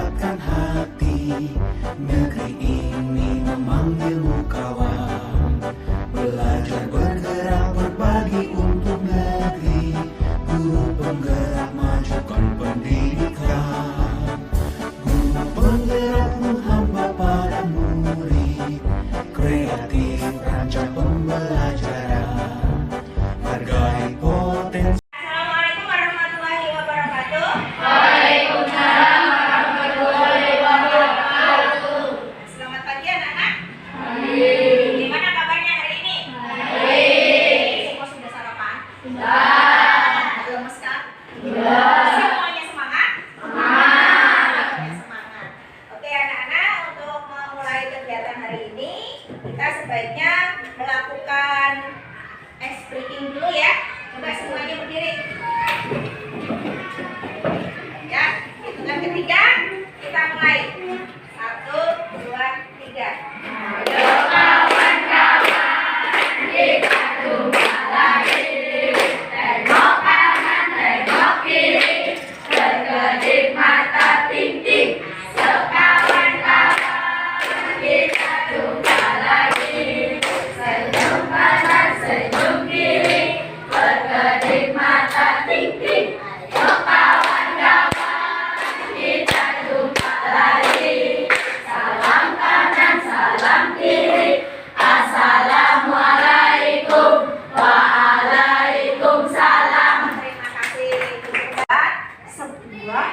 kuatkan hati. Negeri ini memanggilmu kawan. Belajar bergerak berbagi untuk negeri. Guru penggerak majukan pendidikan. Guru penggerak menghamba pada murid. Kreatif rancang pembelajaran. Hargai potensi. Assalamualaikum warahmatullahi wabarakatuh. Waalaikumsalam warahmatullahi wabarakatuh. Selamat pagi anak-anak. Baik. Gimana kabarnya hari ini? Baik. Semua sudah sarapan? Sudah. Lemes kan? Sudah. Semuanya semangat? Semuanya semangat. Oke anak-anak, untuk memulai kegiatan hari ini kita sebaiknya melakukan ice breaking dulu ya. Coba semuanya berdiri. Ya, hitungan ketiga kita mulai. 1, 2, 3. Ayo kawan-kawan, kita jumpa lagi. Tengok kanan, tengok kiri, berkedip mata ting-ting. Sekawan-kawan, kita jumpa lagi. Senyum kanan, senyum kiri, berkedip mata ting-ting. Ayo kawan-kawan, kita jumpa lagi. Salam kanan, salam kiri. Assalamualaikum. Waalaikumsalam. Terima kasih. Buat sebuah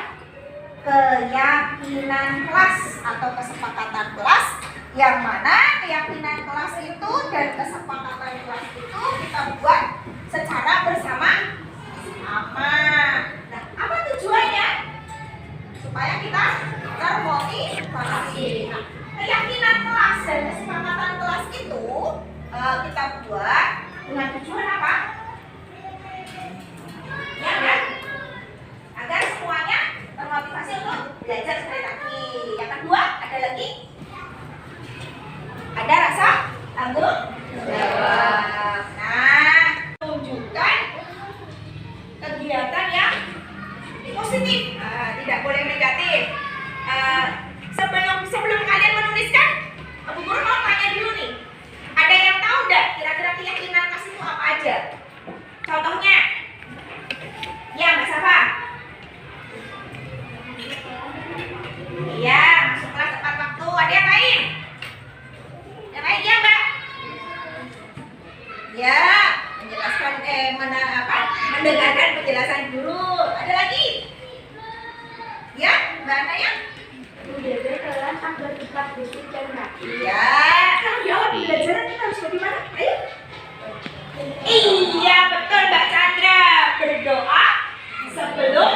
keyakinan kelas atau kesepakatan kelas, yang mana keyakinan kelas itu dan kesepakatan kelas itu kita buat secara bersama-sama. Nah, apa tujuannya? Supaya kita termotivasi. Nah, keyakinan kelas dan kesepakatan kelas itu kita buat dengan tujuan apa? Ya kan? Agar semuanya termotivasi untuk belajar sekali lagi. Yang kedua, ada lagi? Ada rasa tanggung jawab. Nah, tunjukkan kegiatan yang positif, tidak boleh negatif. Sebelum kalian menuliskan, Bu Guru mau tanya dulu nih. Ada yang tahu nggak kira-kira keyakinan kelas itu apa aja? Contohnya, ya Mbak Safa. Iya, masuk kelas tepat waktu. Ada yang lain? Yang lain ya Mbak? Ya, menjelaskan mendengarkan penjelasan guru. Ada lagi? Ya, Mbak Naya? Menjaga kelas agar tetap bersih dan rapi. Iya, kalau jawab pelajaran kita harus bagaimana? Ayo. Iya, betul Mbak Chandra. Berdoa sebelum.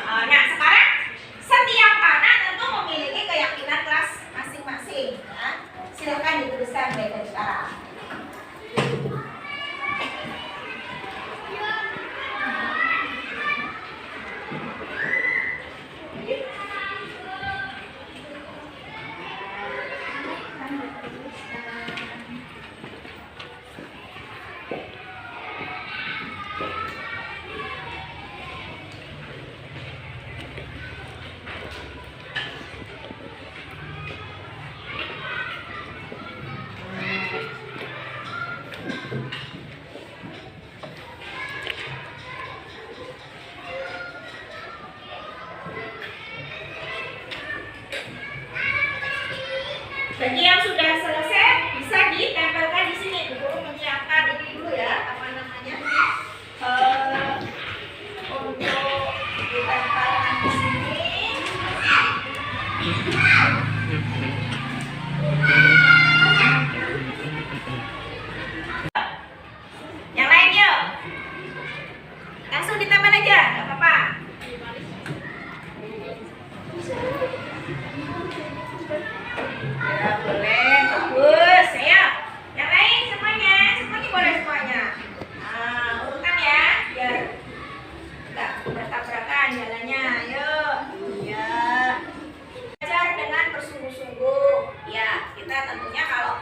Nah, sekarang setiap anak tentu memiliki keyakinan kelas masing-masing. Nah, silakan dituliskan dari sekarang. Bagi yang sudah selesai bisa ditempelkan di sini. Bu Guru menyiapkan ini dulu ya, apa namanya? Untuk ditempelkan di sini. Yang lain yuk. Langsung ditempel aja, nggak apa-apa. Ya boleh, bagus. Ayo, yang lain semuanya boleh semuanya. Nah, urutan ya, biar nggak bertabrakan jalannya. Ayo, ya. Belajar dengan bersungguh-sungguh. Ya, kita tentunya kalau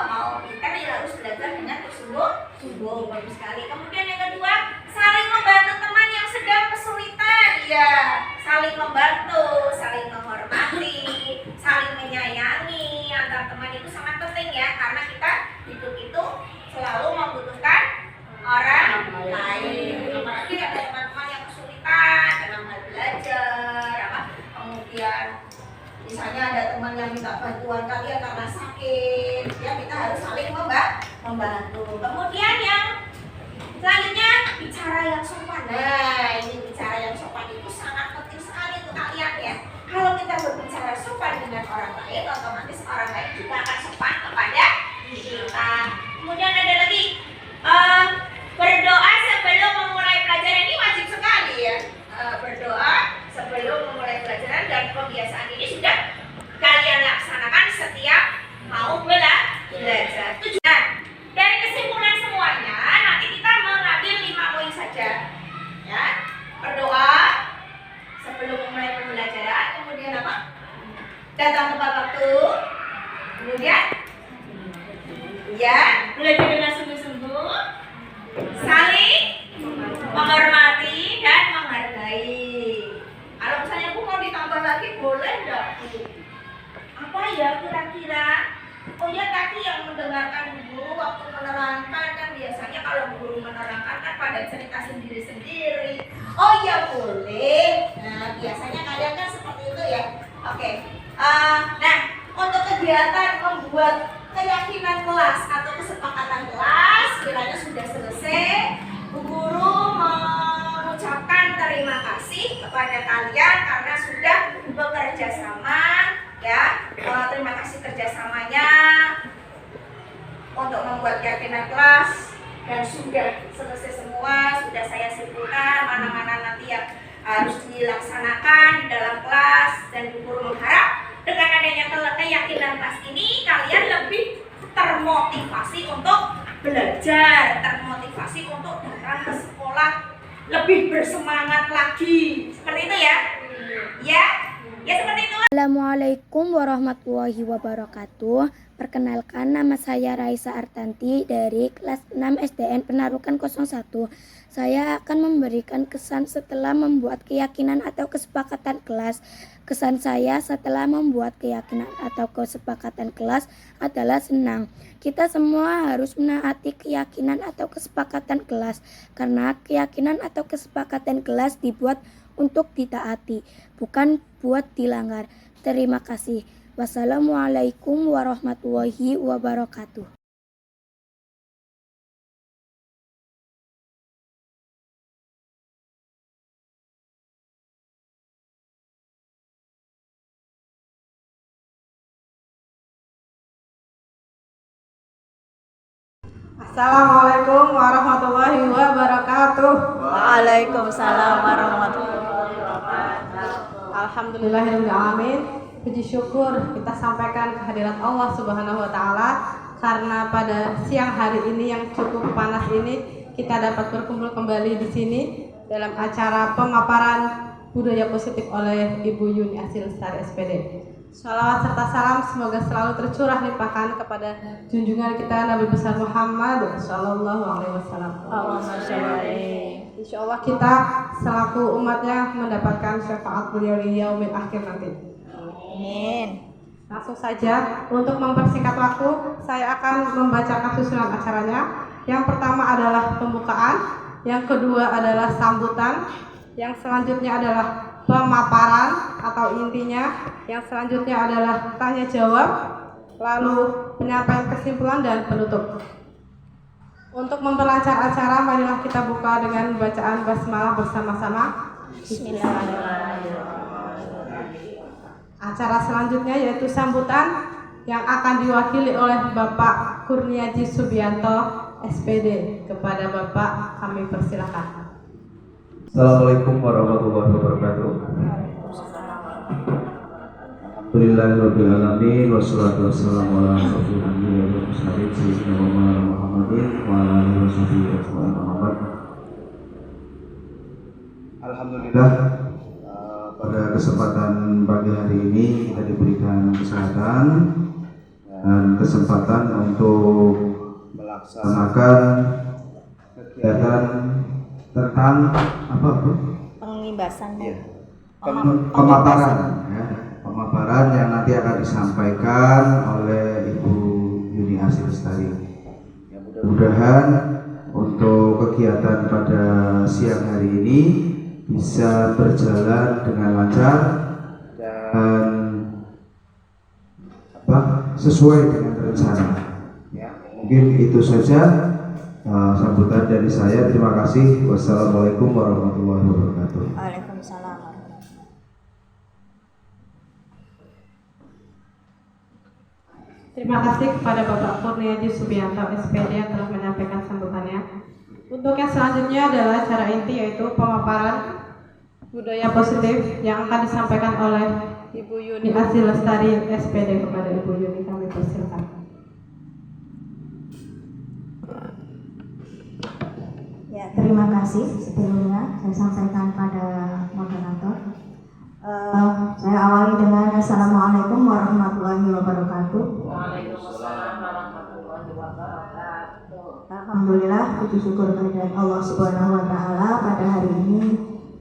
mau pintar ya harus belajar dengan bersungguh-sungguh. Bagus sekali. Kemudian yang kedua, saling membantu teman yang sedang kesulitan. Ya, saling membantu, saling penting ya, karena kita hidup itu selalu membutuhkan orang lain. Apalagi ada teman-teman yang kesulitan dalam hal belajar, kemudian misalnya ada teman yang minta bantuan kalian karena sakit, ya kita harus saling membantu. Kemudian yang selanjutnya, bicara yang sopan. Nah, ini bicara yang sopan itu sangat penting sekali untuk kalian ya. Kalau kita berbicara sopan dengan orang lain, otomatis orang lain juga akan sopan kepada kita. Kemudian ada lagi, berdoa sebelum memulai pelajaran. Ini wajib sekali ya. Berdoa sebelum memulai pelajaran, dan kebiasaan ini sudah kalian laksanakan setiap mau belajar. Nah, dari kesimpulan semuanya, nanti kita mengambil 5 poin saja. Ya, berdoa sebelum memulai pembelajaran, kemudian apa? Datang tepat waktu, kemudian ya, belajar dengan sungguh-sungguh, saling menghormati dan menghargai. Kalau misalnya Bu mau ditambah lagi, boleh enggak? Apa ya kira-kira? Oh ya, tadi yang mendengarkan guru waktu menerangkan, kan biasanya kalau guru menerangkan kan pada cerita sendiri-sendiri. Oh ya boleh. Nah, biasanya kalian kan seperti itu ya. Oke. Nah, untuk kegiatan membuat keyakinan kelas atau kesepakatan kelas, kiranya sudah selesai, Bu Guru mengucapkan terima kasih kepada kalian karena sudah bekerja sama. Ya, terima kasih kerjasamanya untuk membuat keyakinan kelas, dan sudah selesai semua, sudah saya simpulkan mana-mana nanti yang harus dilaksanakan di dalam kelas, dan Bu Guru mengharap dengan adanya keyakinan kelas ini kalian lebih termotivasi untuk belajar, termotivasi untuk datang ke sekolah, lebih bersemangat lagi, seperti itu ya? Ya seperti itu. Assalamualaikum warahmatullahi wabarakatuh. Perkenalkan, nama saya Raisa Artanti dari kelas 6 SDN Penarukan 01. Saya akan memberikan kesan setelah membuat keyakinan atau kesepakatan kelas. Kesan saya setelah membuat keyakinan atau kesepakatan kelas adalah senang. Kita semua harus menaati keyakinan atau kesepakatan kelas, karena keyakinan atau kesepakatan kelas dibuat untuk ditaati, bukan buat dilanggar. Terima kasih. Wassalamualaikum warahmatullahi wabarakatuh. Assalamualaikum warahmatullahi wabarakatuh. Waalaikumsalam warahmatullahi wabarakatuh. Alhamdulillahirrahmanirrahim. Puji syukur kita sampaikan kehadirat Allah Subhanahu wa Ta'ala, karena pada siang hari ini yang cukup panas ini kita dapat berkumpul kembali di sini dalam acara pemaparan budaya positif oleh Ibu Yuni Asih Lestari SPD. Salawat serta salam semoga selalu tercurah limpahkan kepada junjungan kita Nabi besar Muhammad Sallallahu Alaihi Wasallam. Insya Allah kita selaku umatnya mendapatkan syafaat beliau di yaumil akhir nanti. Amin. Langsung saja, untuk mempersingkat waktu, saya akan membacakan susunan acaranya. Yang pertama adalah pembukaan, yang kedua adalah sambutan, yang selanjutnya adalah pemaparan atau intinya, yang selanjutnya adalah tanya jawab, lalu penyampaian kesimpulan dan penutup. Untuk memperlancar acara, marilah kita buka dengan bacaan basmalah bersama-sama. Bismillahirrahmanirrahim. Acara selanjutnya yaitu sambutan yang akan diwakili oleh Bapak Kurniaji Subianto SPD. Kepada Bapak kami persilakan. Assalamualaikum warahmatullahi wabarakatuh. Alhamdulillahirrahmanirrahim. Wassalatu wassalamu ala asyrofil anbiya'i wal mursalin sayyidina Muhammadin wa ala alihi washabihi ajma'in. Alhamdulillah, pada kesempatan pagi hari ini kita diberikan kesehatan dan kesempatan untuk melaksanakan kegiatan tentang apa Bu? Pengibasan. Pemaparan ya. Pemaparan yang nanti akan disampaikan oleh Ibu Asih Lestari. Mudah-mudahan untuk kegiatan pada siang hari ini bisa berjalan dengan lancar dan sesuai dengan rencana. Mungkin itu saja sambutan dari saya. Terima kasih. Wassalamualaikum warahmatullahi wabarakatuh. Waalaikumsalam. Terima kasih kepada Bapak Kurniadi Subianto SPD yang telah menyampaikan sambutannya. Untuk yang selanjutnya adalah acara inti, yaitu pemaparan budaya positif yang akan disampaikan oleh Ibu Yuni Asih Lestari SPD. Kepada Ibu Yuni kami persilakan. Ya, terima kasih. Sebelumnya saya sampaikan pada moderator. Saya awali dengan Assalamualaikum warahmatullahi wabarakatuh. Waalaikumsalam warahmatullahi wabarakatuh. Alhamdulillah, puji syukur kehadirat Allah Subhanahu wa taala, pada hari ini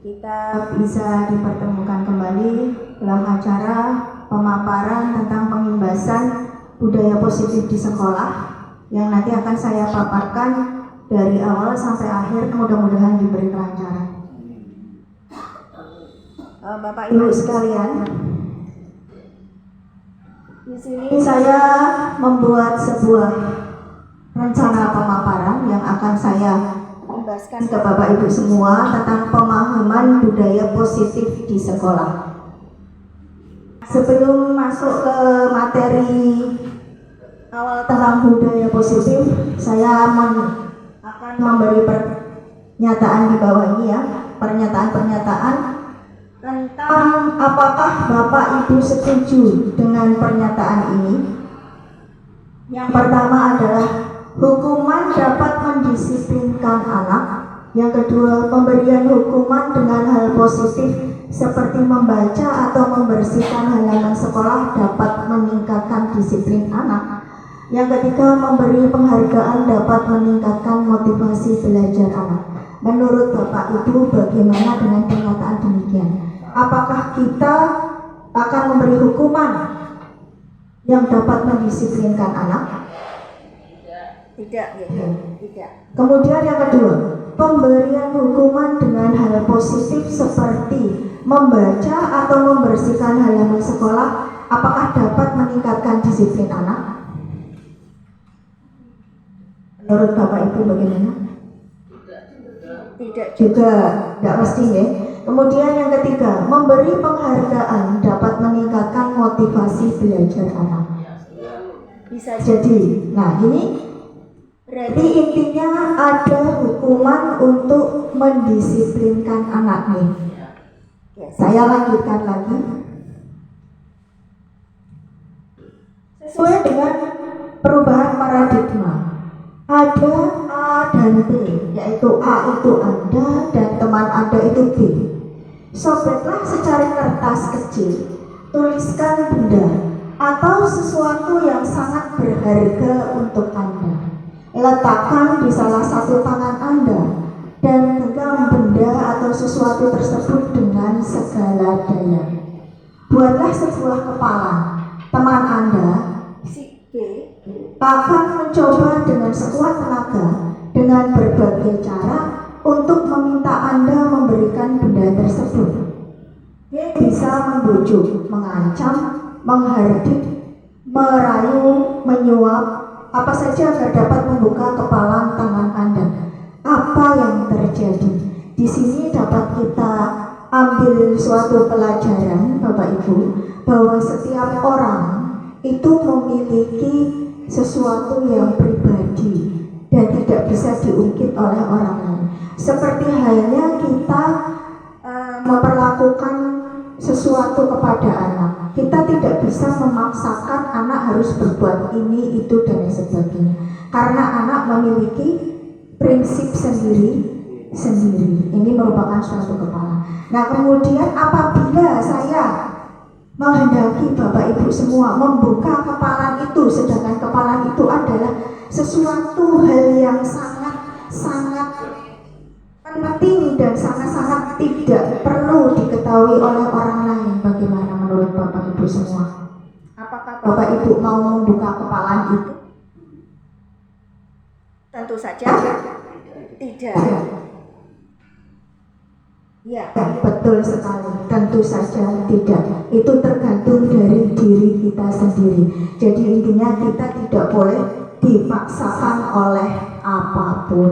kita bisa dipertemukan kembali dalam acara pemaparan tentang pengimbasan budaya positif di sekolah yang nanti akan saya paparkan dari awal sampai akhir, mudah-mudahan diberi kelancaran. Bapak Ibu sekalian, di sini saya membuat sebuah rencana pemaparan yang akan saya imbaskan ke Bapak Ibu semua tentang pemahaman budaya positif di sekolah. Sebelum masuk ke materi awal tentang budaya positif, saya akan memberi pernyataan di bawah ini ya, pernyataan-pernyataan tentang apakah Bapak Ibu setuju dengan pernyataan ini. Yang pertama adalah hukuman dapat mendisiplinkan anak. Yang kedua, pemberian hukuman dengan hal positif seperti membaca atau membersihkan halaman sekolah dapat meningkatkan disiplin anak. Yang ketiga, memberi penghargaan dapat meningkatkan motivasi belajar anak. Menurut Bapak Ibu, bagaimana dengan pernyataan demikian? Apakah kita akan memberi hukuman yang dapat mendisiplinkan anak? Tidak, gitu. Tidak. Kemudian yang kedua, pemberian hukuman dengan hal positif seperti membaca atau membersihkan halaman sekolah, apakah dapat meningkatkan disiplin anak? Menurut Bapak Ibu bagaimana? Tidak Juga tidak mesti ya. Kemudian yang ketiga, memberi penghargaan dapat meningkatkan motivasi belajar anak. bisa Jadi, nah ini berarti intinya ada hukuman untuk mendisiplinkan anak nih. Saya lanjutkan lagi. Sesuai dengan perubahan paradigma, ada A dan B, yaitu A itu Anda dan teman Anda itu B. Sobeklah secari kertas kecil, tuliskan benda atau sesuatu yang sangat berharga untuk Anda. Letakkan di salah satu tangan Anda dan genggam benda atau sesuatu tersebut dengan segala daya. Buatlah sebuah kepala. Teman Anda, si B, akan mencoba dengan sekuat tenaga dengan berbagai cara untuk meminta Anda memberikan benda tersebut. Dia bisa membujuk, mengancam, menghardik, merayu, menyuap, apa saja agar dapat membuka kepala tangan Anda. Apa yang terjadi? Di sini dapat kita ambil suatu pelajaran, Bapak Ibu, bahwa setiap orang itu memiliki sesuatu yang pribadi dan tidak bisa diungkit oleh orang lain. Seperti halnya kita memperlakukan sesuatu kepada anak, kita tidak bisa memaksakan anak harus berbuat ini, itu, dan sebagainya, karena anak memiliki prinsip sendiri-sendiri. Ini merupakan suatu kepala. Nah, kemudian apabila saya menghendaki Bapak Ibu semua membuka kepala itu, sedangkan kepala itu adalah sesuatu hal yang sangat penting dan sangat-sangat tidak perlu diketahui oleh orang lain, bagaimana menurut Bapak Ibu semua? Apakah Bapak Ibu mau membuka kepala itu? Tentu saja tidak. Ya. Betul sekali, tentu saja tidak. Itu tergantung dari diri kita sendiri. Jadi intinya kita tidak boleh dipaksakan oleh apapun.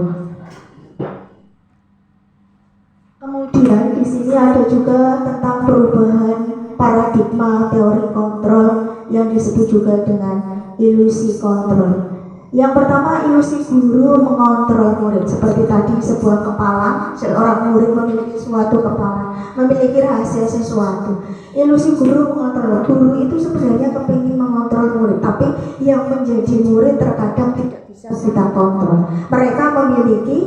Kemudian di sini ada juga tentang perubahan paradigma teori kontrol yang disebut juga dengan ilusi kontrol. Yang pertama, ilusi guru mengontrol murid. Seperti tadi, sebuah kepala, seorang murid memiliki suatu kepala, memiliki rahasia sesuatu. Ilusi guru mengontrol. Guru itu sebenarnya kepingin mengontrol murid, tapi yang menjadi murid terkadang tidak bisa kita kontrol. Mereka memiliki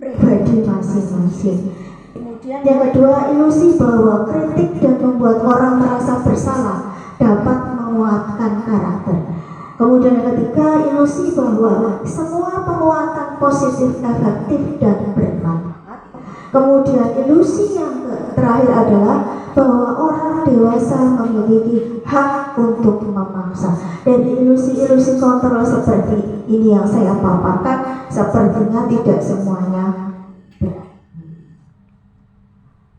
pribadi masing-masing. Kemudian yang kedua, ilusi bahwa kritik dan membuat orang merasa bersalah dapat menguatkan karakter. Kemudian yang ketiga, ilusi bahwa semua penguatan positif efektif dan bermanfaat. Kemudian ilusi yang terakhir adalah bahwa orang dewasa memiliki hak untuk memaksa. Dari ilusi-ilusi kontrol seperti ini yang saya paparkan, sepertinya tidak semuanya.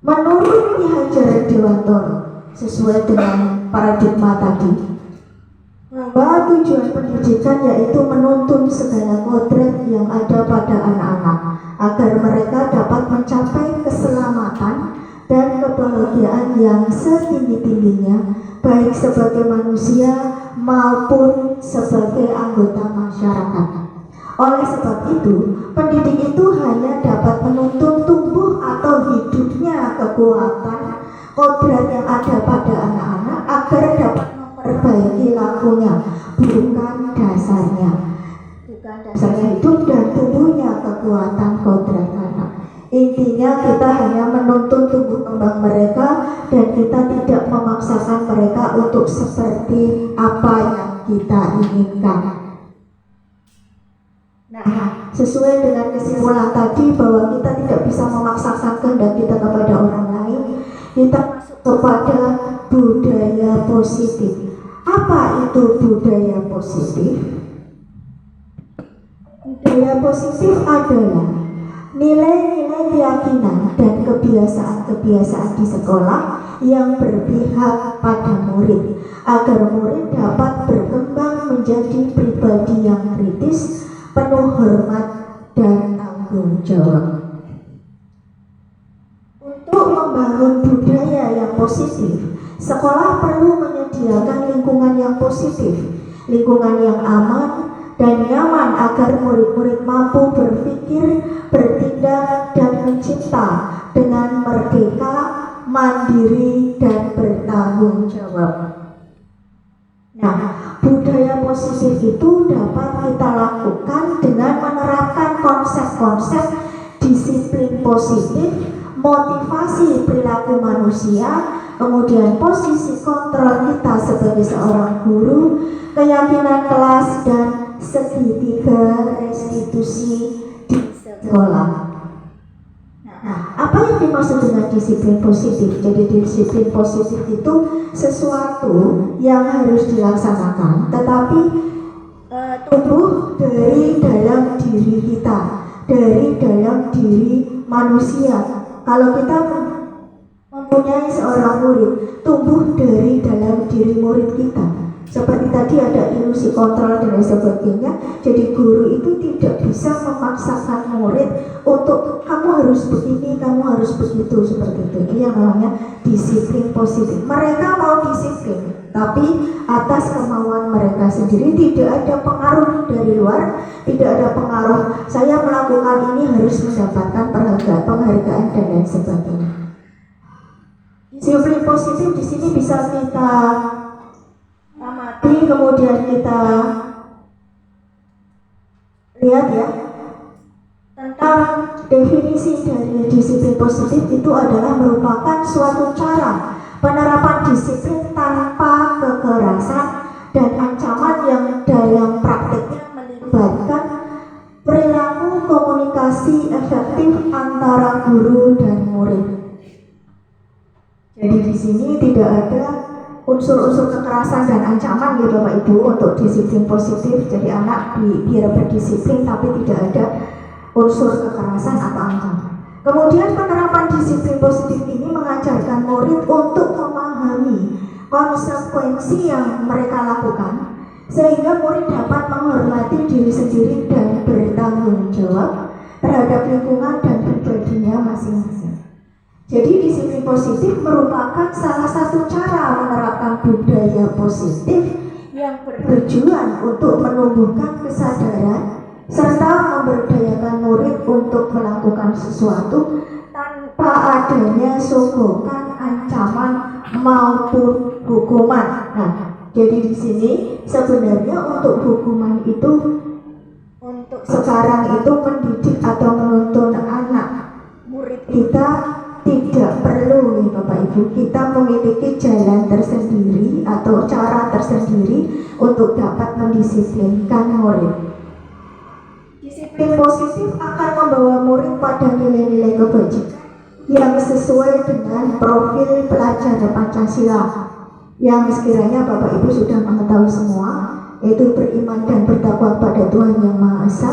Menurut Ki Hajar Dewantara, sesuai dengan paradigma tadi, bahwa tujuan pendidikan yaitu menuntun segala kodrat yang ada pada anak-anak agar mereka dapat mencapai keselamatan dan kebahagiaan yang setinggi-tingginya, baik sebagai manusia maupun sebagai anggota masyarakat. Oleh sebab itu, pendidik itu hanya dapat menuntun tumbuh atau hidupnya kekuatan kodrat yang ada pada anak-anak agar dapat memperbaiki lakunya, bukan dasarnya. Bukan dasarnya hidup dan tumbuhnya kekuatan kodrat anak. Intinya kita hanya menuntun tumbuh kembang mereka dan kita tidak memaksakan mereka untuk seperti apa yang kita inginkan. Nah, sesuai dengan kesimpulan tadi bahwa kita tidak bisa memaksakan kehendak kita kepada orang lain, kita masuk kepada budaya positif. Apa itu budaya positif? Budaya positif adalah nilai-nilai keyakinan dan kebiasaan-kebiasaan di sekolah yang berpihak pada murid, agar murid dapat berkembang menjadi pribadi yang kritis, penuh hormat dan tanggung jawab. Untuk membangun budaya yang positif, sekolah perlu menyediakan lingkungan yang positif, lingkungan yang aman dan nyaman agar murid-murid mampu berpikir, bertindak, dan mencipta dengan merdeka, mandiri, dan bertanggung jawab. Nah, budaya positif itu dapat kita lakukan dengan menerapkan konsep-konsep disiplin positif, motivasi perilaku manusia, kemudian posisi kontrol kita sebagai seorang guru, keyakinan kelas, dan segitiga restitusi di sekolah. Nah, apa yang dimaksud dengan disiplin positif? Jadi disiplin positif itu sesuatu yang harus dilaksanakan, tetapi tumbuh dari dalam diri kita, dari dalam diri manusia. Kalau kita mempunyai seorang murid, tumbuh dari dalam diri murid kita. Seperti tadi ada ilusi kontrol dan lain sebagainya. Jadi guru itu tidak bisa memaksakan murid untuk kamu harus begini, kamu harus begitu, seperti itu. Ini yang namanya disiplin positif. Mereka mau disiplin, tapi atas kemauan mereka sendiri, tidak ada pengaruh dari luar, tidak ada pengaruh saya melakukan ini harus mendapatkan penghargaan dan lain sebagainya. Disiplin positif di sini bisa kita amati, kemudian kita lihat ya tentang definisi dari disiplin positif. Itu adalah merupakan suatu cara penerapan disiplin tanpa kekerasan dan ancaman yang dalam praktiknya melibatkan perilaku komunikasi efektif antara guru dan murid. Jadi di sini tidak ada unsur-unsur kekerasan dan ancaman ya Bapak Ibu untuk disiplin positif. Jadi anak biar berdisiplin tapi tidak ada unsur kekerasan atau ancaman. Kemudian penerapan disiplin positif ini mengajarkan murid untuk memahami konsekuensi yang mereka lakukan, sehingga murid dapat menghormati diri sendiri dan bertanggung jawab terhadap lingkungan dan pribadinya masing-masing. Jadi disiplin positif merupakan salah satu cara menerapkan budaya positif yang bertujuan untuk menumbuhkan kesadaran serta memberdayakan murid untuk melakukan sesuatu tanpa adanya sogokan, ancaman maupun hukuman. Nah, jadi di sini sebenarnya untuk hukuman itu untuk sekarang itu mendidik atau menuntun anak murid kita tidak perlu nih Bapak Ibu. Kita memiliki jalan tersendiri atau cara tersendiri untuk dapat mendisiplinkan murid. Disiplin positif akan membawa murid pada nilai-nilai kebajikan yang sesuai dengan profil pelajar Pancasila yang sekiranya Bapak Ibu sudah mengetahui semua, yaitu beriman dan bertakwa pada Tuhan Yang Maha Esa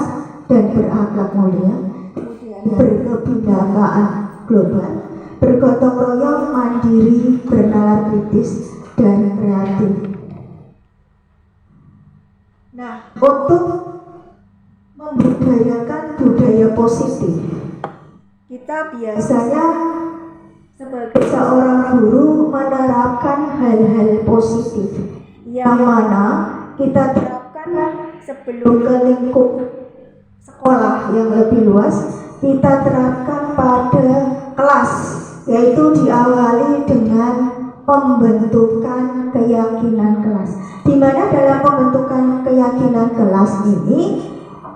dan berakhlak mulia, kemudian berkebinekaan global, bergotong royong, mandiri, bernalar kritis, dan kreatif. Nah, untuk membudayakan budaya positif, kita biasanya sebagai seorang guru menerapkan hal-hal positif yang mana kita terapkan sebelum ke lingkup sekolah yang lebih luas. Kita terapkan pada kelas, yaitu diawali dengan pembentukan keyakinan kelas, di mana dalam pembentukan keyakinan kelas ini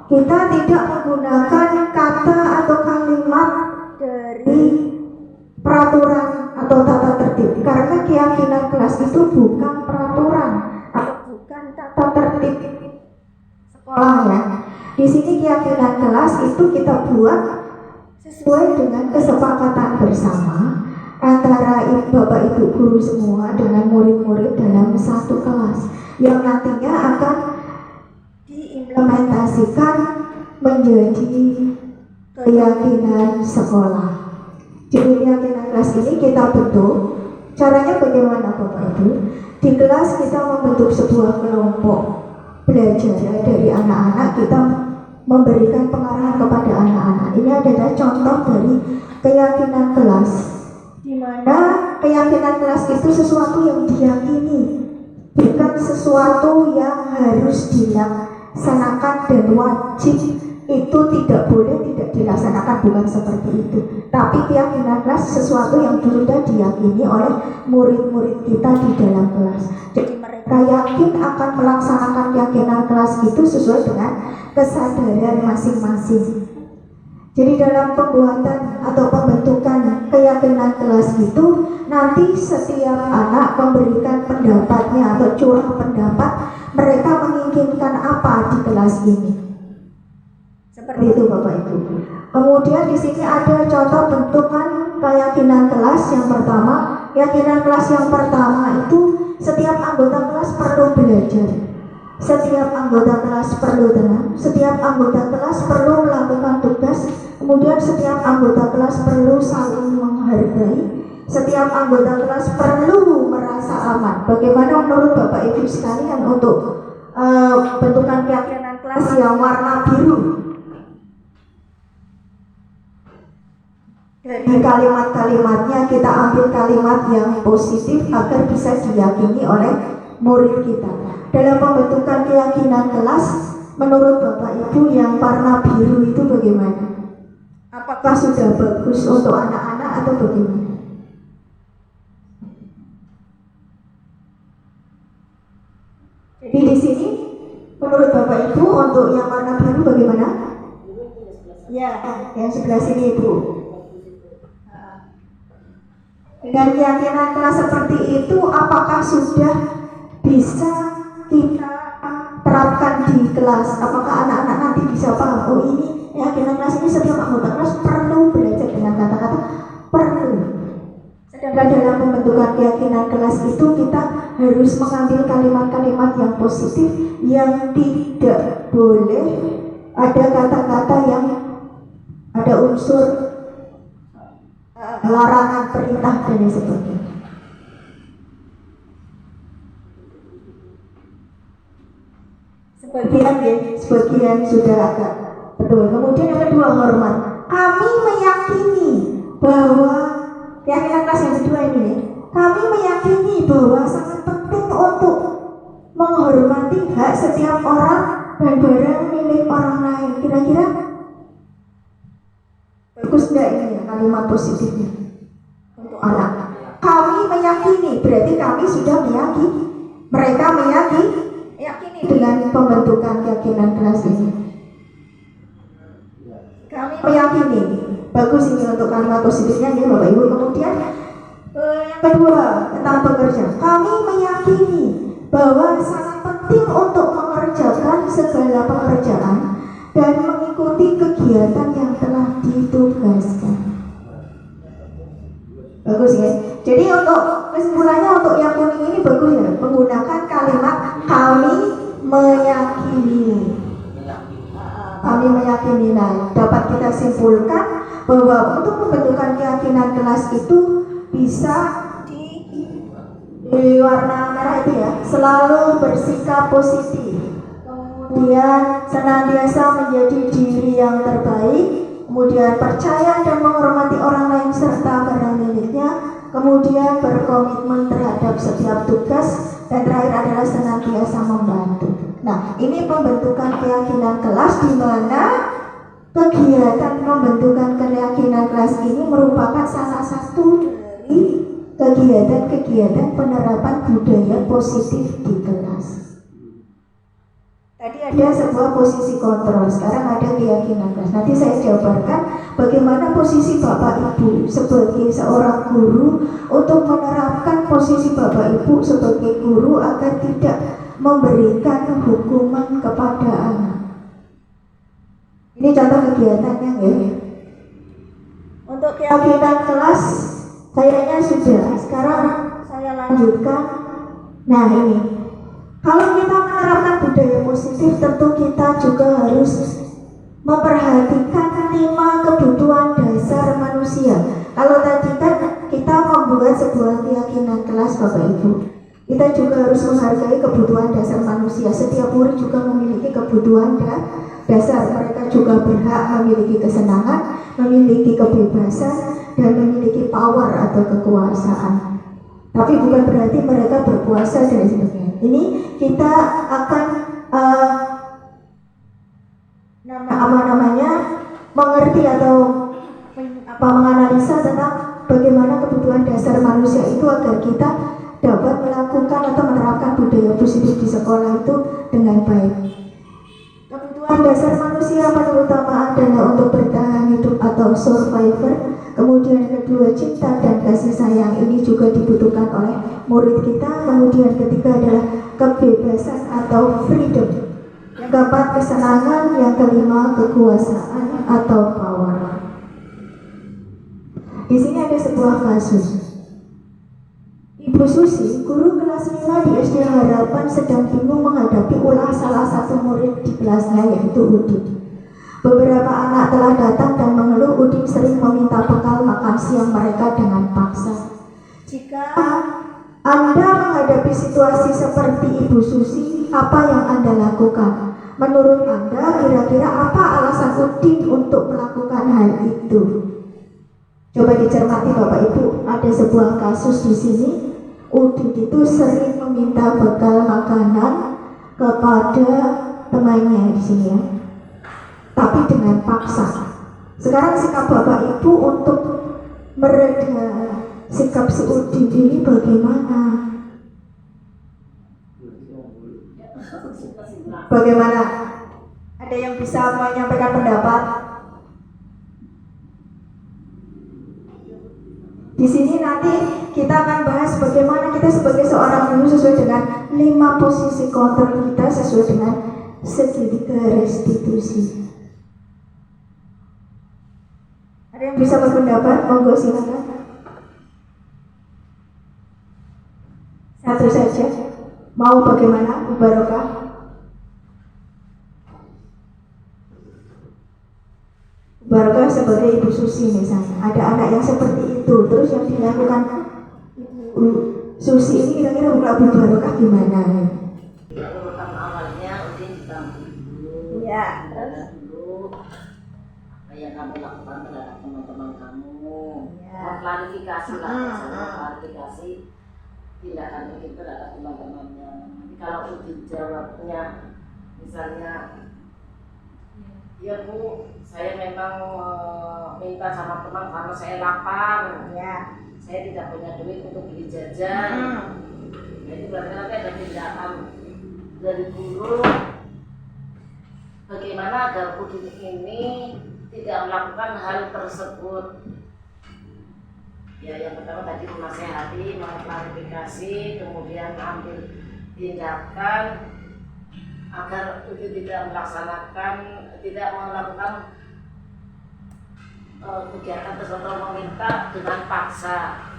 kita tidak menggunakan kata atau kalimat dari peraturan atau tata tertib, karena keyakinan kelas itu bukan peraturan atau bukan tata tertib sekolah ya. Di sini keyakinan kelas itu kita buat sesuai dengan kesepakatan bersama antara Bapak Ibu guru semua dengan murid-murid dalam satu kelas yang nantinya akan diimplementasikan menjadi keyakinan sekolah. Jadi keyakinan kelas ini kita bentuk. Caranya bagaimana Bapak Ibu? Di kelas kita membentuk sebuah kelompok belajar dari anak-anak, kita memberikan pengarahan kepada anak-anak. Ini adalah contoh dari keyakinan kelas, di mana keyakinan kelas itu sesuatu yang diyakini, bukan sesuatu yang harus dilaksanakan dan wajib itu tidak boleh tidak dilaksanakan, bukan seperti itu. Tapi keyakinan kelas sesuatu yang sudah diyakini oleh murid-murid kita di dalam kelas. Jadi mereka yakin akan melaksanakan keyakinan kelas itu sesuai dengan kesadaran masing-masing. Jadi dalam pembuatan atau pembentukan keyakinan kelas itu nanti setiap anak memberikan pendapatnya atau curah pendapat mereka menginginkan apa di kelas ini. Seperti itu Bapak Ibu. Kemudian di sini ada contoh bentukan keyakinan kelas yang pertama. Keyakinan kelas yang pertama itu setiap anggota kelas perlu belajar. Setiap anggota kelas perlu tenang. Setiap anggota kelas perlu melakukan tugas. Kemudian setiap anggota kelas perlu saling menghargai. Setiap anggota kelas perlu merasa aman. Bagaimana menurut Bapak Ibu sekalian untuk bentukan keyakinan kelas yang warna biru? Dari kalimat-kalimatnya kita ambil kalimat yang positif agar bisa diyakini oleh murid kita. Dalam pembentukan keyakinan kelas, menurut Bapak Ibu yang warna biru itu bagaimana? Apakah sudah bagus untuk anak-anak atau bagaimana? Jadi di sini menurut Bapak Ibu untuk yang warna biru bagaimana? Ya, yang sebelah sini Ibu. Dengan keyakinan kelas seperti itu, apakah sudah bisa kita terapkan di kelas? Apakah anak-anak nanti bisa paham? Oh, ini keyakinan kelas ini setiap anggota kelas perlu belajar dengan kata-kata perlu. Sedangkan dalam pembentukan keyakinan kelas itu kita harus mengambil kalimat-kalimat yang positif, yang tidak boleh ada kata-kata yang ada unsur larangan, perintah dan lain sebagainya. Sebagian sudah agak betul. Kemudian yang kedua, hormat. Kami meyakini bahwa keyakinan kelas yang kedua ini, kami meyakini bahwa sangat penting untuk menghormati hak setiap orang dan barang milik orang lain. Kira-kira bagus nggak ini ya, kalimat positifnya untuk anak? Kami meyakini, berarti kami sudah meyakini, mereka meyakini dengan pembentukan keyakinan kelas ini. Kami meyakini, bagus ini untuk kalimat positifnya ya Bapak Ibu. Kemudian yang kedua tentang pekerja, kami meyakini bahwa sangat penting untuk mengerjakan segala pekerjaan dan mengikuti kegiatan yang telah ditugaskan. Bagus ya. Jadi untuk kesimpulannya, untuk yang kuning ini bagus ya, menggunakan kalimat kami meyakini. Kami meyakini. Nah, dapat kita simpulkan bahwa untuk pembentukan keyakinan kelas itu bisa di warna merah itu ya, selalu bersikap positif, kemudian senantiasa menjadi diri yang terbaik, kemudian percaya dan menghormati orang lain serta barang miliknya, kemudian berkomitmen terhadap setiap tugas, dan terakhir adalah senantiasa membantu. Nah, ini pembentukan keyakinan kelas, di mana kegiatan pembentukan keyakinan kelas ini merupakan salah satu dari kegiatan-kegiatan penerapan budaya positif di kelas. Tadi ada sebuah posisi kontrol, sekarang ada keyakinan kelas. Nanti saya jabarkan bagaimana posisi Bapak Ibu sebagai seorang guru untuk menerapkan posisi Bapak Ibu sebagai guru agar tidak memberikan hukuman kepada anak. Ini contoh kegiatannya ya. Untuk keyakinan kelas kayaknya sudah. Sekarang saya lanjutkan. Nah ini, kalau kita menerapkan budaya positif, tentu kita juga harus memperhatikan 5 kebutuhan dasar manusia. Kalau tadi kan kita membuat sebuah keyakinan kelas Bapak Ibu, kita juga harus menghargai kebutuhan dasar manusia. Setiap murid juga memiliki kebutuhan dasar. Mereka juga berhak memiliki kesenangan, memiliki kebebasan, dan memiliki power atau kekuasaan. Tapi bukan berarti mereka berkuasa dan sebagainya. Ini kita akan mengerti atau menganalisa tentang bagaimana kebutuhan dasar manusia itu agar kita dapat melakukan atau menerapkan budaya positif di sekolah itu dengan baik. Kebutuhan dasar manusia pada utama adalah untuk bertahan hidup atau survivor. Kemudian kedua, cinta dan kasih sayang, ini juga dibutuhkan oleh murid kita. Kemudian ketiga adalah kebebasan atau freedom. Yang keempat, kesenangan. Yang kelima, kekuasaan atau power. Di sini ada sebuah kasus. Ibu Susi, guru kelas 5 di SD Harapan, sedang bingung menghadapi ulah salah satu murid di kelasnya, yaitu Udin. Beberapa anak telah datang dan mengeluh Udin sering meminta bekal makan siang mereka dengan paksa. Jika Anda menghadapi situasi seperti Ibu Susi, apa yang Anda lakukan? Menurut Anda, kira-kira apa alasan Udin untuk melakukan hal itu? Coba dicermati Bapak Ibu, ada sebuah kasus di sini. Udin itu sering meminta bekal makanan kepada temannya di sini ya, tapi dengan paksa. Sekarang sikap Bapak Ibu untuk mereda sikap si Udin ini bagaimana? Bagaimana? Ada yang bisa menyampaikan pendapat? Di sini nanti kita akan bahas bagaimana kita sebagai seorang guru sesuai dengan 5 posisi kontrol kita sesuai dengan segitiga restitusi. Ada yang bisa berpendapat? Monggo silakan. Satu saja. Mau bagaimana, Bu Barokah? Bu Barokah sebagai Ibu Susi misalnya, ada anak yang seperti itu, terus yang dilakukan Ibu Susi ini kira-kira bukan Bu Barokah gimana? Urutan awalnya Udin dibantu dulu. Ya. Dulu kayak kamu lakukan terhadap teman-teman kamu. Ya. Klarifikasi lah, klarifikasi tindakan Udin terhadap teman-temannya. Nanti kalau Udin jawabnya, misalnya, ya Bu, saya memang minta sama teman karena saya lapar. Ya. Saya tidak punya duit untuk beli jajan. Nah, itu berarti nanti ada tindakan dari guru bagaimana agar Udin ini tidak melakukan hal tersebut. Ya, yang pertama tadi menasehati, mengklarifikasi, kemudian ambil tindakan agar Udin tidak melakukan kegiatan tersebut, meminta dengan paksa.